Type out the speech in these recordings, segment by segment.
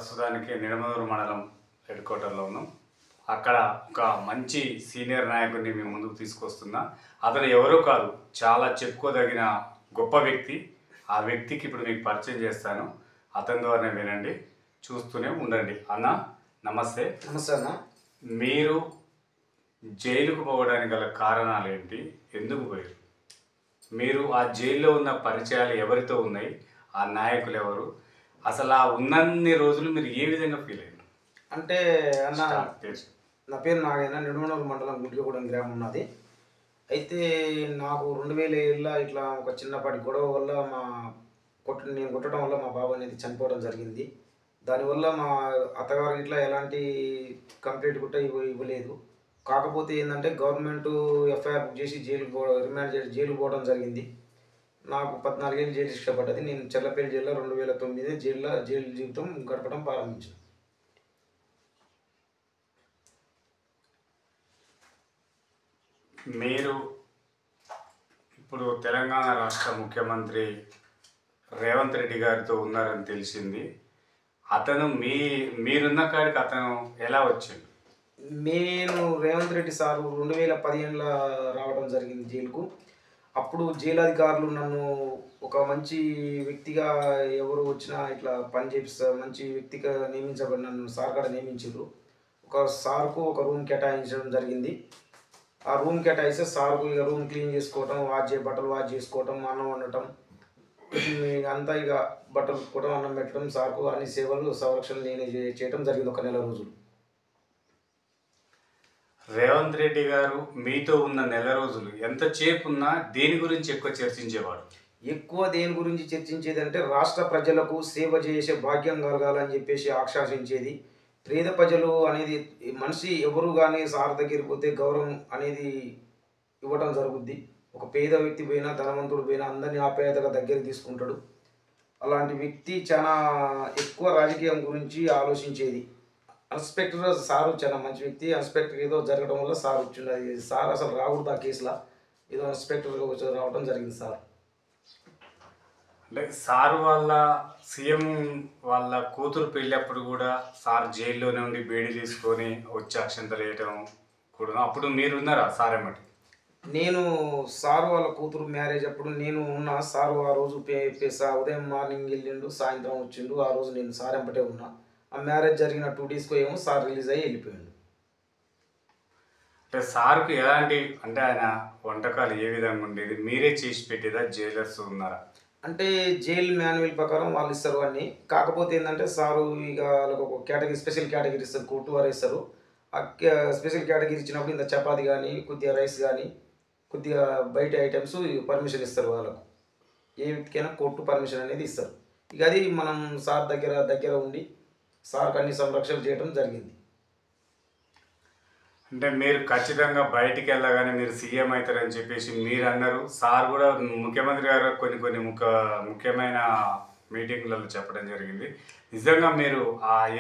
ప్రస్తుతానికి నిడమనూరు మండలం హెడ్ క్వార్టర్లో ఉన్నాం. అక్కడ ఒక మంచి సీనియర్ నాయకుడిని మేము ముందుకు తీసుకొస్తున్నా. అతను ఎవరో కాదు, చాలా చెప్పుకోదగిన గొప్ప వ్యక్తి. ఆ వ్యక్తికి ఇప్పుడు మీకు పరిచయం చేస్తాను. అతని ద్వారానే వినండి, చూస్తూనే ఉండండి. అన్న నమస్తే. నమస్తే అన్న. మీరు జైలుకు పోవడానికి గల కారణాలు ఏంటి? ఎందుకు పోయారు? మీరు ఆ జైల్లో ఉన్న పరిచయాలు ఎవరితో ఉన్నాయి? ఆ నాయకులు ఎవరు? అసలు ఆ ఉన్నన్ని రోజులు మీరు ఏ విధంగా ఫీల్ అయ్యారు? అంటే అన్న, నా పేరు నాగైనా, నిడమనూరు మండలం గుడ్లగూడెం గ్రామం ఉన్నది. అయితే నాకు 2007 ఇట్లా ఒక చిన్నపాటి గొడవ వల్ల నేను కొట్టడం వల్ల మా బాబు అనేది చనిపోవడం జరిగింది. దానివల్ల మా అత్తగారు ఇట్లా ఎలాంటి కంప్లైంట్ కూడా ఇవ్వలేదు. కాకపోతే ఏంటంటే గవర్నమెంట్ ఎఫ్ఐఆర్ బుక్ చేసి రిమాండ్ చేసి జైలుకు పోవడం జరిగింది. నాకు 14 ఏళ్ళు జైలు శిక్ష పడ్డది. నేను చెర్లపల్లి జైల్లో 2009 జైలు జీవితం గడపడం ప్రారంభించాను. మీరు ఇప్పుడు తెలంగాణ రాష్ట్ర ముఖ్యమంత్రి రేవంత్ రెడ్డి గారితో ఉన్నారని తెలిసింది. అతను మీరున్న కాడికి అతను ఎలా వచ్చింది? నేను రేవంత్ రెడ్డి సారు 2015లో రావడం జరిగింది జైలుకు. అప్పుడు జైలు అధికారులు నన్ను ఒక మంచి వ్యక్తిగా ఎవరు వచ్చినా ఇట్లా పని చేపిస్తారు, మంచి వ్యక్తిగా నియమించబడి నన్ను సార్ కాడ నియమించారు. ఒక సార్కు ఒక రూమ్ కేటాయించడం జరిగింది. ఆ రూమ్ కేటాయిస్తే సార్కు ఇక రూమ్ క్లీన్ చేసుకోవటం, బట్టలు వాష్ చేసుకోవటం, అన్నం వండటం, అంతా ఇక బట్టలు కుట్టుకోవడం, అన్నం పెట్టడం, సార్కు అన్ని సేవలు సంరక్షణ నేనే చేయడం జరిగింది ఒక నెల రోజులు. రేవంత్ రెడ్డి గారు మీతో ఉన్న నెల రోజులు ఎంతసేపు ఉన్నా దేని గురించి ఎక్కువ చర్చించేవాడు? ఎక్కువ దేని గురించి చర్చించేది అంటే రాష్ట్ర ప్రజలకు సేవ చేసే భాగ్యం కలగాలని చెప్పేసి ఆకాంక్షించేది. పేద ప్రజలు అనేది మనిషి ఎవరు కానీ సార్ దగ్గరికి పోతే గౌరవం అనేది ఇవ్వడం జరుగుద్ది. ఒక పేద వ్యక్తి పోయినా ధనవంతుడు పోయినా అందరినీ ఆప్యాయతగా దగ్గరికి తీసుకుంటాడు. అలాంటి వ్యక్తి చాలా ఎక్కువ రాజకీయం గురించి ఆలోచించేది. అన్స్పెక్టర్ సారు చాలా మంచి వ్యక్తి. అన్స్పెక్టర్ ఏదో జరగడం వల్ల సార్ వచ్చింది. సార్ అసలు రాకూడదు ఆ కేసులో, ఏదో అన్స్పెక్టర్ రావడం జరిగింది సార్. అంటే సార్ వాళ్ళ సీఎం వాళ్ళ కూతురు పెళ్ళప్పుడు కూడా సార్ జైల్లోనే ఉండి బేడి తీసుకొని వచ్చి అక్షంతలు వేయటం కూడా, అప్పుడు మీరు ఉన్నారా సార్ ఏమటి? నేను సారు వాళ్ళ కూతురు మ్యారేజ్ అప్పుడు నేను ఉన్నా. సారు ఆ రోజు ఉదయం మార్నింగ్ వెళ్ళిండు, సాయంత్రం వచ్చిండు. ఆ రోజు నేను సార్ ఎంపటే ఉన్నా. ఆ మ్యారేజ్ జరిగిన 2 డేస్కో ఏమో సార్ రిలీజ్ అయ్యి వెళ్ళిపోయాడు. అంటే సార్కు ఎలాంటి, అంటే ఆయన వంటకాలు ఏ విధంగా ఉండేది? మీరే చేసి పెట్టేదా? జైలర్స్ ఉన్నారా? అంటే జైల్ మాన్యువల్ ప్రకారం వాళ్ళు ఇస్తారు అన్నీ. కాకపోతే ఏంటంటే సారు ఇక వాళ్ళకు ఒక కేటగిరీ, స్పెషల్ కేటగిరీ ఇస్తారు, కోర్టు వారు ఇస్తారు. ఆ స్పెషల్ కేటగిరీ ఇచ్చినప్పుడు ఇంత చపాతి కానీ, కొద్దిగా రైస్ కానీ, కొద్దిగా బయట ఐటమ్స్ పర్మిషన్ ఇస్తారు వాళ్ళకు. ఏ వ్యక్తికైనా కోర్టు పర్మిషన్ అనేది ఇస్తారు. ఇక అది మనం సార్ దగ్గర ఉండి సార్కి అన్ని సంరక్షణ చేయడం జరిగింది. అంటే మీరు ఖచ్చితంగా బయటికి వెళ్ళగానే మీరు సీఎం అవుతారని చెప్పేసి మీరు అన్నారు. సార్ కూడా ముఖ్యమంత్రి గారు కొన్ని ముఖ్యమైన మీటింగ్లలో చెప్పడం జరిగింది. నిజంగా మీరు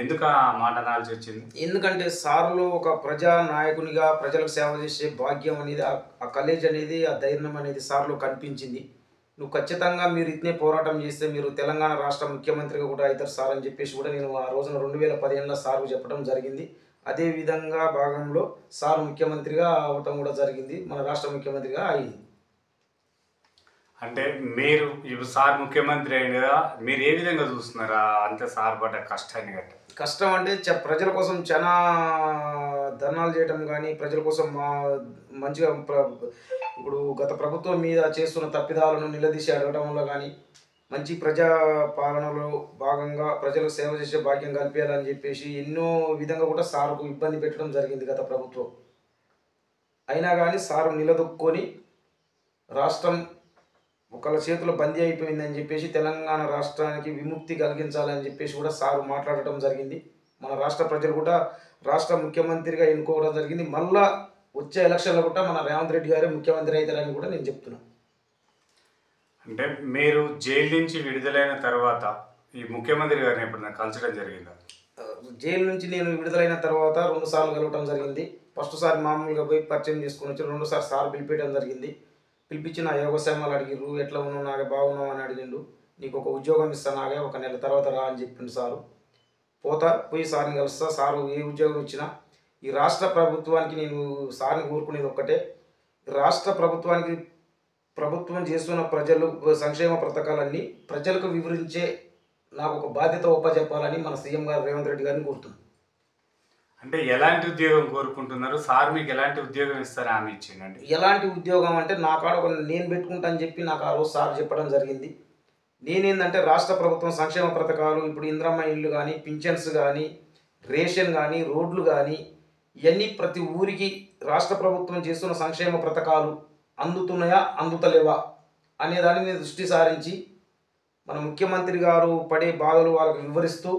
ఎందుకు ఆ మాట అనాల్సి వచ్చింది? ఎందుకంటే సార్లో ఒక ప్రజా నాయకునిగా ప్రజలకు సేవ చేసే భాగ్యం అనేది, ఆ కలేజ్ అనేది, ఆ ధైర్యం అనేది సార్లో కనిపించింది. నువ్వు ఖచ్చితంగా మీరు ఇట్నే పోరాటం చేస్తే మీరు తెలంగాణ రాష్ట్ర ముఖ్యమంత్రిగా కూడా అవుతారు సార్ అని చెప్పేసి కూడా నేను ఆ రోజున 2015లో సార్కు చెప్పడం జరిగింది. అదే విధంగా భాగంలో సార్ ముఖ్యమంత్రిగా అవటం కూడా జరిగింది. మన రాష్ట్ర ముఖ్యమంత్రిగా అయింది. అంటే మీరు ఇప్పుడు సార్ ముఖ్యమంత్రి అయిన కదా, మీరు ఏ విధంగా చూస్తున్నారా అంతే సార్ పడ్డ కష్టాన్ని గట్ట? కష్టం అంటే ప్రజల కోసం చాలా ధర్నాలు చేయటం కానీ, ప్రజల కోసం మంచిగా ఇప్పుడు గత ప్రభుత్వం మీద చేస్తున్న తప్పిదాలను నిలదీసి అడగడం వల్ల కానీ, మంచి ప్రజా పాలనలో భాగంగా ప్రజలకు సేవ చేసే భాగ్యం కల్పించాలని చెప్పేసి ఎన్నో విధంగా కూడా సార్కు ఇబ్బంది పెట్టడం జరిగింది గత ప్రభుత్వం. అయినా కానీ సారు నిలదొక్కుని రాష్ట్రం ఒకళ్ళ చేతిలో బందీ అయిపోయిందని చెప్పేసి తెలంగాణ రాష్ట్రానికి విముక్తి కలిగించాలని చెప్పేసి కూడా సారు మాట్లాడటం జరిగింది. మన రాష్ట్ర ప్రజలు కూడా రాష్ట్ర ముఖ్యమంత్రిగా ఎన్నుకోవడం జరిగింది. మళ్ళా వచ్చే ఎలక్షన్లో కూడా మన రేవంత్ రెడ్డి గారే ముఖ్యమంత్రి అవుతారని కూడా నేను చెప్తున్నాను. అంటే మీరు జైలు నుంచి విడుదలైన తర్వాత ఈ ముఖ్యమంత్రి గారిని ఎప్పుడైనా కలచడం జరిగిందా? జైలు నుంచి నేను విడుదలైన తర్వాత 2 సార్లు కలవటం జరిగింది. ఫస్ట్ సారి మామూలుగా పోయి పరిచయం చేసుకుని వచ్చి, 2 సార్ పిలిపించడం జరిగింది. పిలిపించి నా యోగక్షేమాలు అడిగిర్రు. ఎట్లా ఉన్నావు నాగే, బాగున్నావు అని అడిగిండు. నీకు ఒక ఉద్యోగం ఇస్తాను నాగే, ఒక నెల తర్వాత రా అని చెప్పిండు సారు. పోయి సార్ని కలుస్తా. సారు ఏ ఉద్యోగం ఇచ్చినా ఈ రాష్ట్ర ప్రభుత్వానికి నేను సార్ని కోరుకునేది ఒక్కటే, రాష్ట్ర ప్రభుత్వానికి ప్రభుత్వం చేస్తున్న సంక్షేమ పథకాలన్నీ ప్రజలకు వివరించే నాకు ఒక బాధ్యత ఒప్పజెప్పాలని మన సీఎం గారు రేవంత్ రెడ్డి గారిని కోరుతున్నాను. అంటే ఎలాంటి ఉద్యోగం కోరుకుంటున్నారు? సార్ మీకు ఎలాంటి ఉద్యోగం ఇస్తారని హామీ ఇచ్చిండండి? ఎలాంటి ఉద్యోగం అంటే నా కాడ నేను పెట్టుకుంటా అని చెప్పి నాకు ఆ రోజు సార్ చెప్పడం జరిగింది. నేనేందంటే రాష్ట్ర ప్రభుత్వం సంక్షేమ పథకాలు ఇప్పుడు ఇంద్రమ్మ ఇళ్ళు కానీ, పింఛన్స్ కానీ, రేషన్ కానీ, రోడ్లు కానీ ఇవన్నీ ప్రతి ఊరికి రాష్ట్ర ప్రభుత్వం చేస్తున్న సంక్షేమ పథకాలు అందుతున్నాయా అందుతలేవా అనే దాని మీద దృష్టి సారించి మన ముఖ్యమంత్రి గారు పడే బాధలు వాళ్ళకి వివరిస్తూ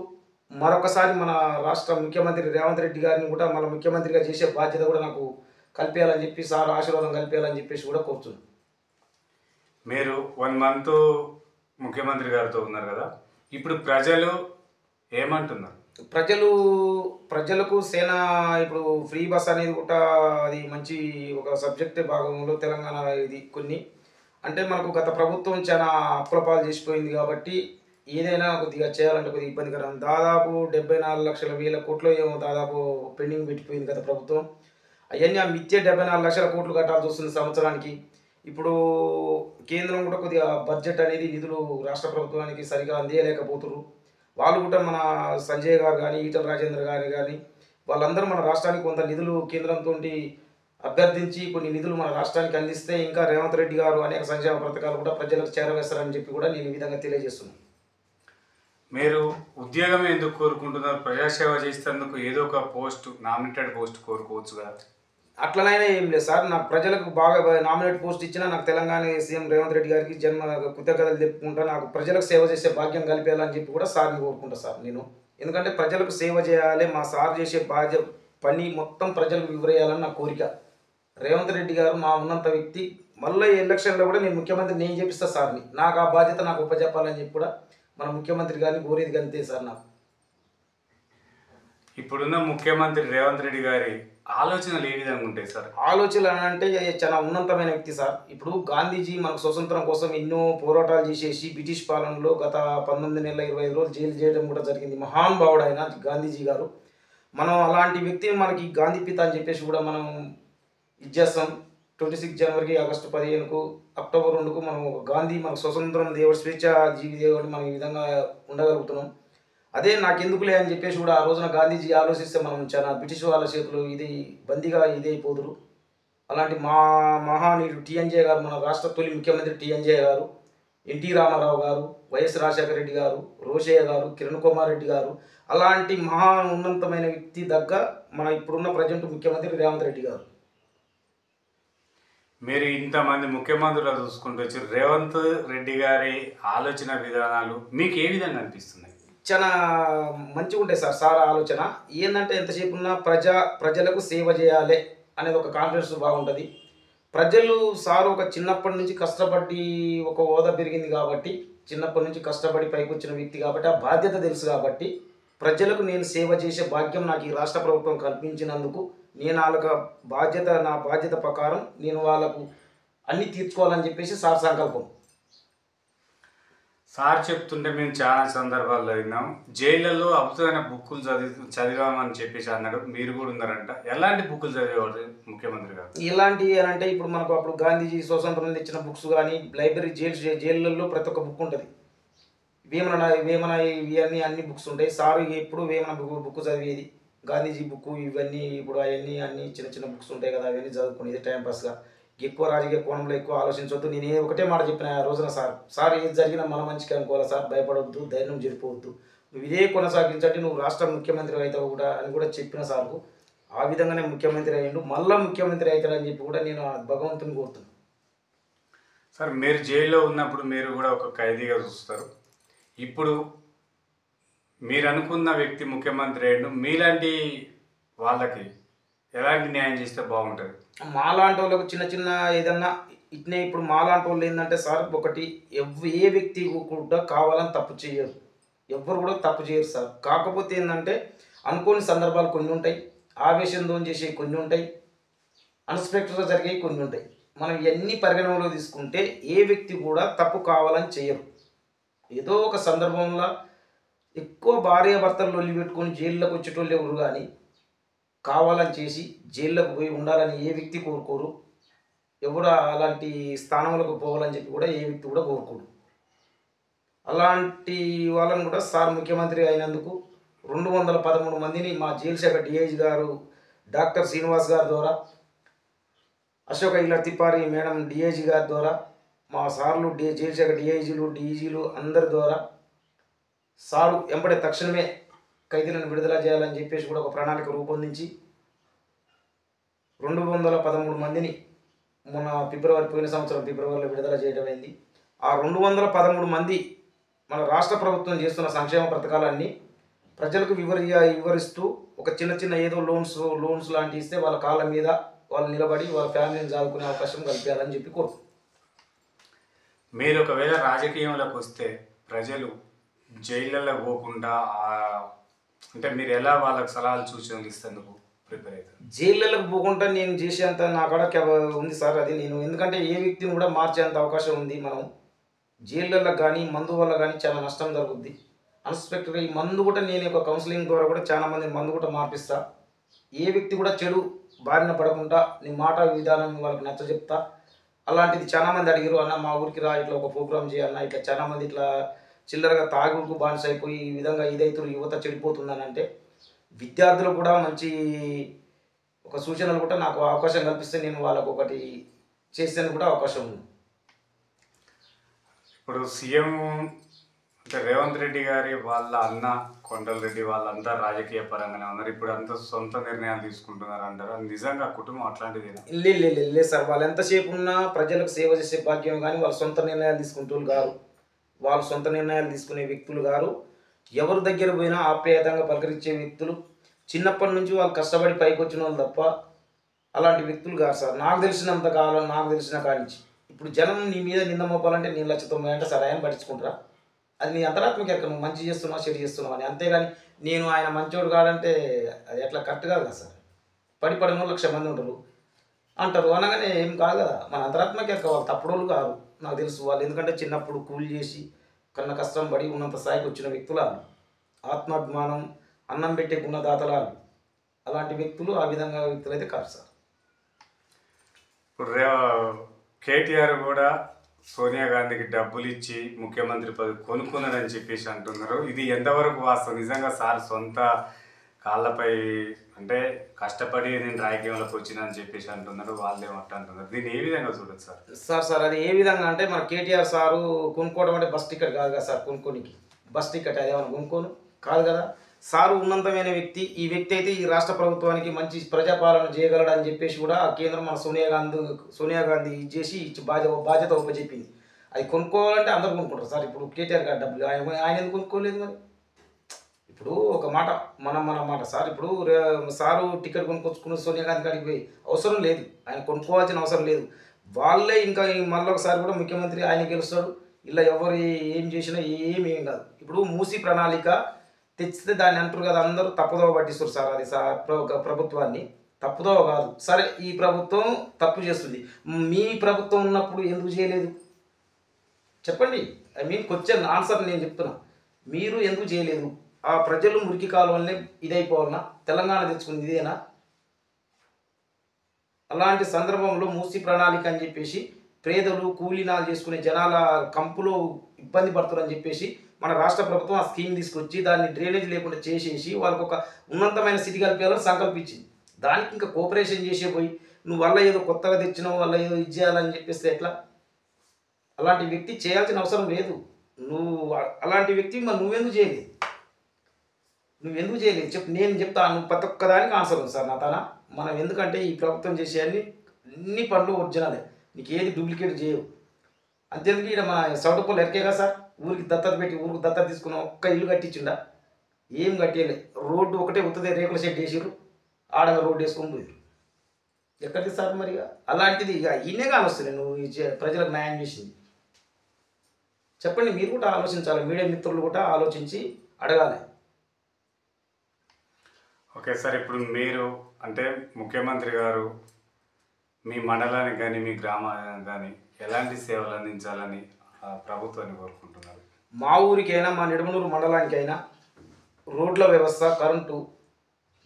మరొకసారి మన రాష్ట్ర ముఖ్యమంత్రి రేవంత్ రెడ్డి గారిని కూడా మన ముఖ్యమంత్రిగా చేసే బాధ్యత కూడా నాకు కల్పించాలని చెప్పి సార్ ఆశీర్వాదం కల్పించాలని చెప్పేసి కూడా కోరుతున్నాను. మీరు 1 మంత్ ముఖ్యమంత్రి గారితో ఉన్నారు కదా, ఇప్పుడు ప్రజలు ఏమంటున్నారు? ప్రజలకు సేన ఇప్పుడు ఫ్రీ బస్ అనేది కూడా అది మంచి ఒక సబ్జెక్ట్ భాగంలో తెలంగాణ ఇది కొన్ని అంటే మనకు గత ప్రభుత్వం చాలా అప్పులపాలు చేసిపోయింది కాబట్టి ఏదైనా కొద్దిగా చేయాలంటే కొద్దిగా ఇబ్బందికరం. దాదాపు 74 లక్షల వేల కోట్లు ఏమో దాదాపు పెండింగ్ పెట్టిపోయింది గత ప్రభుత్వం. అవన్నీ ఆ మిత్తే 74 లక్షల కోట్లు కట్టాల్సి వస్తుంది సంవత్సరానికి. ఇప్పుడు కేంద్రం కూడా కొద్దిగా బడ్జెట్ అనేది నిధులు రాష్ట్ర ప్రభుత్వానికి సరిగా అందేయలేకపోతున్నారు. వాళ్ళు కూడా మన సంజయ్ గారు కానీ, ఈటల రాజేంద్ర గారు కానీ వాళ్ళందరూ మన రాష్ట్రానికి కొంత నిధులు కేంద్రంతో అభ్యర్థించి కొన్ని నిధులు మన రాష్ట్రానికి అందిస్తే ఇంకా రేవంత్ రెడ్డి గారు అనేక సంక్షేమ పథకాలు కూడా ప్రజలకు చేరవేస్తారని చెప్పి కూడా నేను ఈ విధంగా తెలియజేస్తున్నాను. మీరు ఉద్యోగం ఎందుకు కోరుకుంటున్నారు? ప్రజాసేవ చేసేందుకు ఏదో ఒక పోస్ట్, నామినేటెడ్ పోస్ట్ కోరుకోవచ్చు కదా. అట్లనైనా ఏం లేదు సార్, నాకు ప్రజలకు బాగా నామినేట్ పోస్ట్ ఇచ్చినా నాకు తెలంగాణ సీఎం రేవంత్ రెడ్డి గారికి జన్మ కృతజ్ఞతలు చెప్పుకుంటా. నాకు ప్రజలకు సేవ చేసే భాగ్యం కలిపేయాలని చెప్పి కూడా సార్ని కోరుకుంటా సార్ నేను. ఎందుకంటే ప్రజలకు సేవ చేయాలి, మా సార్ చేసే పని మొత్తం ప్రజలకు వివరేయాలని నా కోరిక. రేవంత్ రెడ్డి గారు మా ఉన్నంత వ్యక్తి, మళ్ళీ ఎలక్షన్లో కూడా నేను ముఖ్యమంత్రి నేను చేపిస్తా సార్ని. నాకు ఆ బాధ్యత నాకు ఉపజెప్పాలని చెప్పి కూడా మన ముఖ్యమంత్రి గారిని కోరేది అంతే సార్. నాకు ఇప్పుడున్న ముఖ్యమంత్రి రేవంత్ రెడ్డి గారి ఆలోచనలు ఏ విధంగా ఉంటాయి సార్? ఆలోచనలు అంటే చాలా ఉన్నతమైన వ్యక్తి సార్. ఇప్పుడు గాంధీజీ మనకు స్వతంత్రం కోసం ఎన్నో పోరాటాలు చేసేసి బ్రిటిష్ పాలనలో గత 19 నెలల 25 రోజులు జైలు చేయడం కూడా జరిగింది. మహానుభావుడు ఆయన గాంధీజీ గారు. మనం అలాంటి వ్యక్తిని మనకి గాంధీ పిత అని చెప్పేసి కూడా మనం ఇచ్చేస్తాం. 26 జనవరికి, ఆగస్టు 15కు, అక్టోబర్ 2కు మనం గాంధీ మన స్వతంత్రం దేవుడు, స్వేచ్ఛ జీవి దేవుడు మనం ఈ విధంగా ఉండగలుగుతున్నాం. అదే నాకెందుకులే అని చెప్పేసి కూడా ఆ రోజున గాంధీజీ ఆలోచిస్తే మనం చాలా బ్రిటిష్ వాళ్ళ చేతులు ఇది బందీగా అయిపోదురు. అలాంటి మహానీయుడు టీఎన్జే గారు, మన రాష్ట్ర తొలి ముఖ్యమంత్రి టీఎన్జే గారు, ఎన్టీ రామారావు గారు, వైఎస్ రాజశేఖర రెడ్డి గారు, రోషయ్య గారు, కిరణ్ కుమార్ రెడ్డి గారు, అలాంటి ఉన్నతమైన వ్యక్తి దగ్గ మన ఇప్పుడున్న ప్రజెంట్ ముఖ్యమంత్రి రేవంత్ రెడ్డి గారు. మీరు ఇంతమంది ముఖ్యమంత్రులు చూసుకుంటూ వచ్చి రేవంత్ రెడ్డి గారి ఆలోచన విధానాలు మీకు ఏ విధంగా అనిపిస్తున్నాయి? చాలా మంచిగా ఉంటాయి సార్. సార్ ఆలోచన ఏంటంటే ఎంతసేపు ఉన్నా ప్రజలకు సేవ చేయాలి అనేది ఒక కాన్ఫిడెన్స్ బాగుంటుంది. ప్రజలు సార్ ఒక చిన్నప్పటి నుంచి కష్టపడి ఒక హోదా పెరిగింది కాబట్టి, చిన్నప్పటి నుంచి కష్టపడి పైకి వచ్చిన వ్యక్తి కాబట్టి ఆ బాధ్యత తెలుసు కాబట్టి ప్రజలకు నేను సేవ చేసే భాగ్యం నాకు ఈ రాష్ట్ర ప్రభుత్వం కల్పించినందుకు నేను నా బాధ్యత ప్రకారం నేను వాళ్ళకు అన్నీ తీర్చుకోవాలని చెప్పేసి సార్ సంకల్పం. సార్ చెప్తుంటే మేము చాలా సందర్భాల్లో విన్నాం, జైళ్ళలో అద్భుతమైన బుక్కులు చదివామని చెప్పేసి అన్నాడు. మీరు కూడా ఉన్నారంట. ఎలాంటి బుక్కులు చదివేవాడు ముఖ్యమంత్రి గారు? ఎలాంటివి అని అంటే ఇప్పుడు మనకు అప్పుడు గాంధీజీ స్వతంత్రం తెచ్చిన బుక్స్ కానీ, లైబ్రరీ జైళ్ళల్లో ప్రతి ఒక్క బుక్ ఉంటుంది. వేమన ఇవన్నీ అన్ని బుక్స్ ఉంటాయి. సార్ ఎప్పుడు వేమన బుక్ చదివేది, గాంధీజీ బుక్ ఇవన్నీ ఇప్పుడు అవన్నీ అన్ని చిన్న చిన్న బుక్స్ ఉంటాయి కదా, అవన్నీ చదువుకునేది టైంపాస్గా. ఎక్కువ రాజకీయ కోణంలో ఎక్కువ ఆలోచించవద్దు. నేను ఒకటే మాట చెప్పిన ఆ రోజున సార్ ఏది జరిగినా మన మంచిగా అనుకోవాలి సార్, భయపడవద్దు, ధైర్యం జరిపోవద్దు, నువ్వు ఇదే కొనసాగించండి, నువ్వు రాష్ట్ర ముఖ్యమంత్రి అవుతావు కూడా అని కూడా చెప్పిన సార్కు. ఆ విధంగానే ముఖ్యమంత్రి అయ్యిండు, మళ్ళీ ముఖ్యమంత్రి అవుతాడని చెప్పి కూడా నేను భగవంతుని కోరుతున్నాను. సార్ మీరు జైల్లో ఉన్నప్పుడు మీరు కూడా ఒక ఖైదీగా చూస్తారు. ఇప్పుడు మీరు అనుకున్న వ్యక్తి ముఖ్యమంత్రి అయ్యిండు, మీలాంటి వాళ్ళకి ఎలాంటి న్యాయం చేస్తే బాగుంటుంది? మాలాంటి వాళ్ళకు చిన్న చిన్న ఏదన్నా ఇట్నే ఇప్పుడు మాలాంటి వాళ్ళు ఏంటంటే సార్, ఒకటి ఏ వ్యక్తి కూడా కావాలని తప్పు చేయరు, ఎవ్వరు కూడా తప్పు చేయరు సార్. కాకపోతే ఏంటంటే అనుకోని సందర్భాలు కొన్ని ఉంటాయి, ఆవేశంతో చేసేవి కొన్ని ఉంటాయి, అన్ఎక్స్పెక్టెడ్గా జరిగేవి కొన్ని ఉంటాయి. మనం ఇవన్నీ పరిగణనలో తీసుకుంటే ఏ వ్యక్తి కూడా తప్పు కావాలని చేయరు. ఏదో ఒక సందర్భంలో ఎక్కువ భార్యాభర్తలు లొల్లి పెట్టుకొని జైల్లోకి వచ్చేటోళ్ళు ఎవరు కానీ కావాలని చేసి జైల్లోకి పోయి ఉండాలని ఏ వ్యక్తి కోరుకోరు. ఎవరు అలాంటి స్థానంలోకి పోవాలని చెప్పి కూడా ఏ వ్యక్తి కూడా కోరుకోడు. అలాంటి వాళ్ళని కూడా సార్ ముఖ్యమంత్రి అయినందుకు 213 మందిని మా జైలు శాఖ డిఐజీ గారు డాక్టర్ శ్రీనివాస్ గారి ద్వారా, అశోక ఇలా తిప్పారి మేడం డిఐజీ గారి ద్వారా, మా సార్లు జైలు శాఖ డిఐజీలు డీజీలు అందరి ద్వారా సారు ఎంబడే తక్షణమే ఖైదీలను విడుదల చేయాలని చెప్పేసి కూడా ఒక ప్రణాళిక రూపొందించి 213 మందిని మొన్న పోయిన సంవత్సరం ఫిబ్రవరిలో విడుదల చేయడం అయింది. ఆ 213 మంది మన రాష్ట్ర ప్రభుత్వం చేస్తున్న సంక్షేమ పథకాలన్నీ ప్రజలకు వివరిస్తూ ఒక చిన్న చిన్న ఏదో లోన్స్ లాంటివి ఇస్తే వాళ్ళ కాళ్ళ మీద వాళ్ళు నిలబడి వాళ్ళ ఫ్యామిలీని చదువుకునే అవకాశం కల్పించాలని చెప్పి కోరు. మీరు ఒకవేళ రాజకీయంలోకి వస్తే ప్రజలు జైళ్ళలో పోకుండా అంటే మీరు ఎలా వాళ్ళకి సలహాలు సూచనలు ఇస్తేందుకు ప్రిపేర్ అవుతారు? జైళ్ళకు పోకుండా నేను చేసేంత నా కాడ ఉంది సార్. అది నేను ఎందుకంటే ఏ వ్యక్తిని కూడా మార్చేంత అవకాశం ఉంది. మనం జైళ్ళకు కానీ మందు వల్ల కానీ చాలా నష్టం జరుగుద్ది. అన్ఎక్స్పెక్టెడ్గా ఈ మందు కూడా నేను ఒక కౌన్సిలింగ్ ద్వారా కూడా చాలా మంది మందు కూడా మార్పిస్తా. ఏ వ్యక్తి కూడా చెడు బారిన పడకుండా నీ మాట విధానం వాళ్ళకి నచ్చ చెప్తా. అలాంటిది చాలామంది అడిగారు, అన్న మా ఊరికి రా, ఇట్లా ఒక ప్రోగ్రామ్ చేయాలన్న, ఇట్లా చాలామంది ఇట్లా చిల్లరగా తాగుడుకు బానిస అయిపోయి ఈ విధంగా ఇదైతురు, యువత చెడిపోతుందని అంటే విద్యార్థులకు కూడా మంచి ఒక సూచనలు కూడా నాకు అవకాశం కల్పిస్తే నేను వాళ్ళకు ఒకటి చేసేందుకు కూడా అవకాశం ఉంది. ఇప్పుడు సీఎం అంటే రేవంత్ రెడ్డి గారి వాళ్ళ అన్న కొండలరెడ్డి వాళ్ళంతా రాజకీయ పరంగానే ఉన్నారు. ఇప్పుడు అంతా సొంత నిర్ణయాలు తీసుకుంటున్నారు అంటారు. అది నిజంగా కుటుంబం అట్లాంటిది? లేదు సార్, వాళ్ళు ఎంతసేపు ఉన్నా ప్రజలకు సేవ చేసే భాగ్యం కానీ వాళ్ళు సొంత నిర్ణయాలు తీసుకుంటూ గారు. వాళ్ళు సొంత నిర్ణయాలు తీసుకునే వ్యక్తులు గారు. ఎవరి దగ్గర పోయినా ఆప్యాయతంగా పలకరించే వ్యక్తులు. చిన్నప్పటి నుంచి వాళ్ళు కష్టపడి పైకి వచ్చిన వాళ్ళు తప్ప అలాంటి వ్యక్తులు కాదు సార్. నాకు తెలిసినంత కాలం, నాకు తెలిసిన కానించి ఇప్పుడు జనం నీ మీద నింద మోపాలంటే నీ 1,90,000 అంటే సరే ఆయన పట్టించుకుంటారా? అది నీ అంతరాత్మక ఎక్కడ నువ్వు మంచి చేస్తున్నావు చెడు చేస్తున్నావు అని. అంతేగాని నేను ఆయన మంచోడు కాదంటే అది ఎట్లా కరెక్ట్ కాదు కదా సార్. పడిన 1,00,000 మంది ఉంటారు అంటారు అనగానే ఏం కాదు కదా. మన అంతరాత్మక ఎక్క వాళ్ళు తప్పుడోళ్ళు కాదు నాకు తెలుసు. వాళ్ళు ఎందుకంటే చిన్నప్పుడు కూలి చేసి కన్న కష్టం పడి ఉన్నంత స్థాయికి వచ్చిన వ్యక్తులాలు, ఆత్మాభిమానం, అన్నం పెట్టే గుణదాతలాలు. అలాంటి వ్యక్తులు ఆ విధంగా వ్యక్తులు అయితే కాదు సార్. ఇప్పుడు కేటీఆర్ కూడా సోనియా గాంధీకి డబ్బులు ఇచ్చి ముఖ్యమంత్రి పదవి కొనుక్కున్నాడని చెప్పేసి అంటున్నారు. ఇది ఎంతవరకు వాస్తవం? నిజంగా సార్ సొంత కాళ్ళపై అంటే కష్టపడి నేను రాజకీయంలోకి వచ్చినా చెప్పేసి అంటున్నారు. వాళ్ళు ఏమంట అంటున్నారు. దీన్ని ఏ విధంగా చూడొచ్చు సార్? సార్ అది ఏ విధంగా అంటే మన కేటీఆర్ సారు కొనుక్కోవడం అంటే బస్ టికెట్ కాదు కదా సార్. కొనుక్కోనికి బస్ టికెట్ అదేమన్నా కొనుక్కోను కాదు కదా. సారు ఉన్నతమైన వ్యక్తి. ఈ వ్యక్తి అయితే ఈ రాష్ట్ర ప్రభుత్వానికి మంచి ప్రజాపాలన చేయగలడు అని చెప్పేసి కూడా కేంద్రం మన సోనియా గాంధీ ఇచ్చేసి బాధ్యత ఉపచెప్పింది. అది కొనుక్కోవాలంటే అందరూ కొనుక్కుంటారు సార్. ఇప్పుడు కేటీఆర్ గారు డబ్బులు ఆయన ఎందుకు కొనుక్కోలేదు మరి? ఇప్పుడు ఒక మాట మన మాట సార్. ఇప్పుడు సారు టికెట్ కొనుక్కొచ్చుకున్న సోనియా గాంధీ గారికి పోయి అవసరం లేదు. ఆయన కొనుక్కోవాల్సిన అవసరం లేదు. వాళ్ళే ఇంకా మళ్ళీ ఒకసారి కూడా ముఖ్యమంత్రి ఆయన గెలుస్తాడు. ఇలా ఎవరు ఏం చేసినా ఏం కాదు. ఇప్పుడు మూసీ ప్రణాళిక తెచ్చితే దాన్ని అంటారు కదా, అందరూ తప్పుదోవ పట్టిస్తారు సార్. అది ప్రభుత్వాన్ని తప్పుదోవ కాదు. సరే ఈ ప్రభుత్వం తప్పు చేస్తుంది, మీ ప్రభుత్వం ఉన్నప్పుడు ఎందుకు చేయలేదు చెప్పండి. ఐ మీన్ క్వశ్చన్ ఆన్సర్ నేను చెప్తున్నా. మీరు ఎందుకు చేయలేదు? ఆ ప్రజలు మురికి కాలువల్ని ఇదైపోవాలన్నా తెలంగాణ తెచ్చుకుంది ఇదేనా? అలాంటి సందర్భంలో మూసి ప్రణాళిక అని చెప్పేసి పేదలు కూలీనాలు చేసుకునే జనాల కంపులో ఇబ్బంది పడుతున్నారని చెప్పేసి మన రాష్ట్ర ప్రభుత్వం ఆ స్కీమ్ తీసుకొచ్చి దాన్ని డ్రైనేజ్ లేకుండా చేసేసి వాళ్ళకు ఒక ఉన్నతమైన స్థితి కల్పించాలని సంకల్పించింది. దానికి ఇంకా కోఆపరేషన్ చేసే పోయి నువ్వు వల్ల ఏదో కొత్తగా తెచ్చినావు, వల్ల ఏదో ఇది చేయాలని చెప్పేస్తే ఎట్లా? అలాంటి వ్యక్తి చేయాల్సిన అవసరం లేదు. నువ్వు అలాంటి వ్యక్తి మరి నువ్వెందుకు చేయలేదు? చెప్పు, నేను చెప్తాను. ప్రతి ఒక్కదానికి ఆన్సర్ ఉంది సార్ నా తన. మనం ఎందుకంటే ఈ ప్రభుత్వం చేసే అన్ని పనులు ఒరిజినలే, నీకు ఏది డూప్లికేట్ చేయవు. అంతేందుకు ఇక్కడ మన సౌటపల్లి ఎరికే కదా సార్, ఊరికి దత్తత పెట్టి ఊరికి దత్తత తీసుకున్న ఒక్క ఇల్లు కట్టించిండా? ఏం కట్టేయలే. రోడ్డు ఒకటే ఉత్తదే, రేకుల షెడ్ వేసారు, ఆడంగా రోడ్డు వేసుకొని పోయారు. ఎక్కడికి సార్ మరి? అలాంటిది ఇక ఈయనే కానొస్తుంది నువ్వు ప్రజలకు న్యాయం చేసింది. చెప్పండి, మీరు కూడా ఆలోచించాలి. మీడియా మిత్రులు కూడా ఆలోచించి అడగాలి. ఓకే సార్, ఇప్పుడు మీరు అంటే ముఖ్యమంత్రి గారు మీ మండలానికి కానీ మీ గ్రామానికి కానీ ఎలాంటి సేవలు అందించాలని ప్రభుత్వాన్ని కోరుకుంటున్నారు? మా ఊరికైనా మా నిడమనూరు మండలానికైనా రోడ్ల వ్యవస్థ, కరెంటు,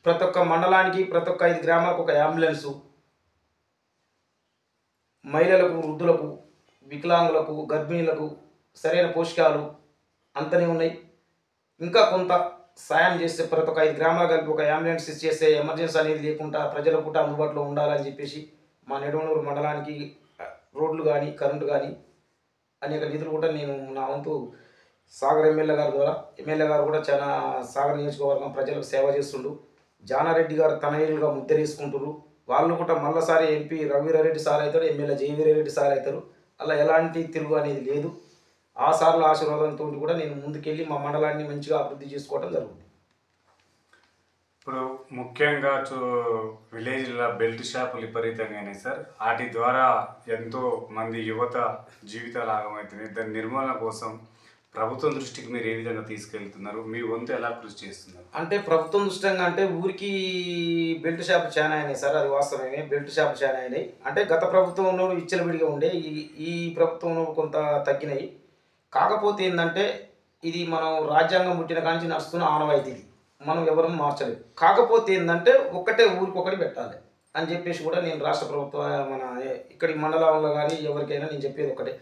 ప్రతి ఒక్క మండలానికి ప్రతి ఒక్క 5 గ్రామాలకు ఒక అంబులెన్సు, మహిళలకు, వృద్ధులకు, వికలాంగులకు, గర్భిణీలకు సరైన పోషకాలు అంతనే ఉన్నాయి. ఇంకా కొంత సాయం చేస్తే ప్రతి ఒక్క 5 గ్రామాలకు కలిపి ఒక అంబులెన్స్ చేస్తే ఎమర్జెన్సీ అనేది లేకుండా ప్రజలకు కూడా అందుబాటులో ఉండాలని చెప్పేసి మా నిడమనూరు మండలానికి రోడ్లు కానీ కరెంటు కానీ అనేక నిధులు కూడా నేను నా వంతు సాగర్ ఎమ్మెల్యే గారి ద్వారా, ఎమ్మెల్యే గారు కూడా చాలా సాగర్ నియోజకవర్గం ప్రజలకు సేవ చేస్తుండ్రు. జానారెడ్డి గారు తనయులుగా ముద్ర వేసుకుంటారు. వాళ్ళు కూడా మళ్ళీసారి ఎంపీ రఘువీరారెడ్డి సార్ అవుతాడు, ఎమ్మెల్యే జయవీరారెడ్డి సార్ అవుతారు. అలా ఎలాంటి తిరుగు అనేది లేదు. ఆ సార్ల ఆశీర్వాదంతో కూడా నేను ముందుకెళ్ళి మా మండలాన్ని మంచిగా అభివృద్ధి చేసుకోవడం జరుగుతుంది. ఇప్పుడు ముఖ్యంగా విలేజ్లో బెల్ట్ షాపులు విపరీతంగా అయినాయి సార్. వాటి ద్వారా ఎంతో మంది యువత జీవితాలు ఆగమవుతున్నాయి. దాని నిర్మూలన కోసం ప్రభుత్వం దృష్టికి మీరు ఏ విధంగా తీసుకెళ్తున్నారు? మీ వంతు ఎలా కృషి చేస్తున్నారు? అంటే ప్రభుత్వం దృష్టంగా అంటే ఊరికి బెల్ట్ షాప్ చాలా అయినాయి సార్, అది వాస్తవమే. బెల్ట్ షాప్ చాలా అయినాయి. అంటే గత ప్రభుత్వంలో విచ్చలవిడిగా ఉండే, ఈ ప్రభుత్వంలో కొంత తగ్గినాయి. కాకపోతే ఏంటంటే ఇది మనం రాజ్యాంగం పుట్టిన కాంచి నడుస్తున్న ఆనవాయితీ, ఇది మనం ఎవరూ మార్చలేదు. కాకపోతే ఏంటంటే ఒక్కటే ఊరికి ఒకటి పెట్టాలి అని చెప్పేసి కూడా నేను రాష్ట్ర ప్రభుత్వ మన ఇక్కడి మండలంలో కానీ ఎవరికైనా నేను చెప్పేది ఒకటే,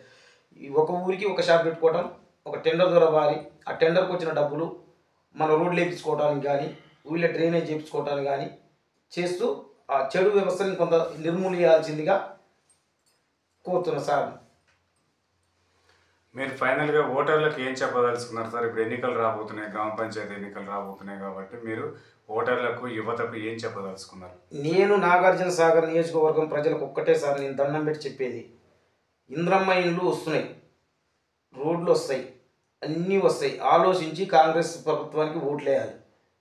ఒక ఊరికి ఒక షాప్ పెట్టుకోవడం, ఒక టెండర్ ద్వారా వారి ఆ టెండర్కి వచ్చిన డబ్బులు మన రోడ్లు వేయించుకోవడానికి కానీ ఊళ్ళో డ్రైనేజ్ చేయించుకోవడానికి కానీ చేస్తూ ఆ చెడు వ్యవస్థని కొంత నిర్మూలించాల్సిందిగా కోరుతున్నా సార్. మీరు ఫైనల్గా ఓటర్లకు ఏం చెప్పదలుచుకున్నారు సార్? ఇప్పుడు ఎన్నికలు రాబోతున్నాయి, గ్రామ పంచాయతీ ఎన్నికలు రాబోతున్నాయి కాబట్టి మీరు ఓటర్లకు, యువతకు ఏం చెప్పదలుచుకున్నారు? నేను నాగార్జున సాగర్ నియోజకవర్గం ప్రజలకు ఒక్కటే సార్ నేను దండం పెట్టి చెప్పేది, ఇంద్రమ్మ ఇండ్లు వస్తున్నాయి, రోడ్లు వస్తాయి, అన్నీ వస్తాయి. ఆలోచించి కాంగ్రెస్ ప్రభుత్వానికి ఓట్లు వేయాలి.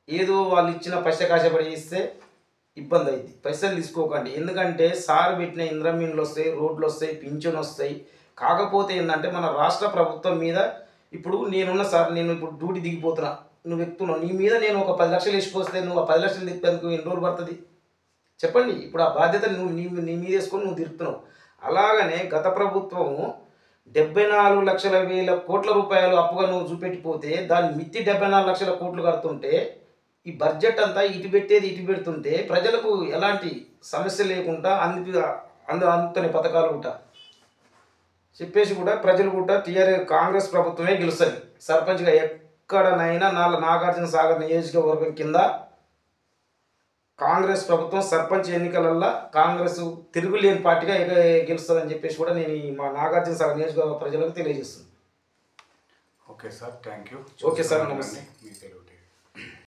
ఏదో వాళ్ళు ఇచ్చిన పైసకాశపడి ఇస్తే ఇబ్బంది అయింది. పైసలు తీసుకోకండి. ఎందుకంటే సార్ పెట్టిన ఇంద్రమ్మ ఇండ్లు వస్తాయి, రోడ్లు వస్తాయి, పింఛన్ వస్తాయి. కాకపోతే ఏంటంటే మన రాష్ట్ర ప్రభుత్వం మీద ఇప్పుడు నేనున్న సార్, నేను ఇప్పుడు డ్యూటీ దిగిపోతున్నా, నువ్వు ఎక్కుతున్నావు, నీ మీద నేను ఒక 10 లక్షలు వేసిపోస్తే నువ్వు ఆ 10 లక్షలు తిప్పేందుకు ఎన్ని రోజులు పడుతుంది చెప్పండి? ఇప్పుడు ఆ బాధ్యత నువ్వు నీ మీద వేసుకొని నువ్వు తిరుగుతున్నావు. అలాగనే గత ప్రభుత్వము 74,00,000 కోట్ల రూపాయలు అప్పుగా నువ్వు చూపెట్టిపోతే దాన్ని మిత్తి 74 లక్షల కోట్లు కడుతుంటే ఈ బడ్జెట్ అంతా ఇటు పెట్టేది ఇటు పెడుతుంటే ప్రజలకు ఎలాంటి సమస్య లేకుండా అందుతున్న పథకాలు కూడా చెప్పేసి కూడా ప్రజలు కూడా కాంగ్రెస్ ప్రభుత్వమే గెలుస్తుంది. సర్పంచ్గా ఎక్కడనైనా నాగార్జున సాగర్ నియోజకవర్గం కింద కాంగ్రెస్ ప్రభుత్వం సర్పంచ్ ఎన్నికలల్లో కాంగ్రెస్ తిరుగులేని పార్టీగా గెలుస్తుందని చెప్పేసి కూడా నేను మా నాగార్జున సాగర్ నియోజకవర్గ ప్రజలకు తెలియజేస్తున్నాను. Okay sir, thank you. Okay sir, నమస్తే. మీ తెలుగు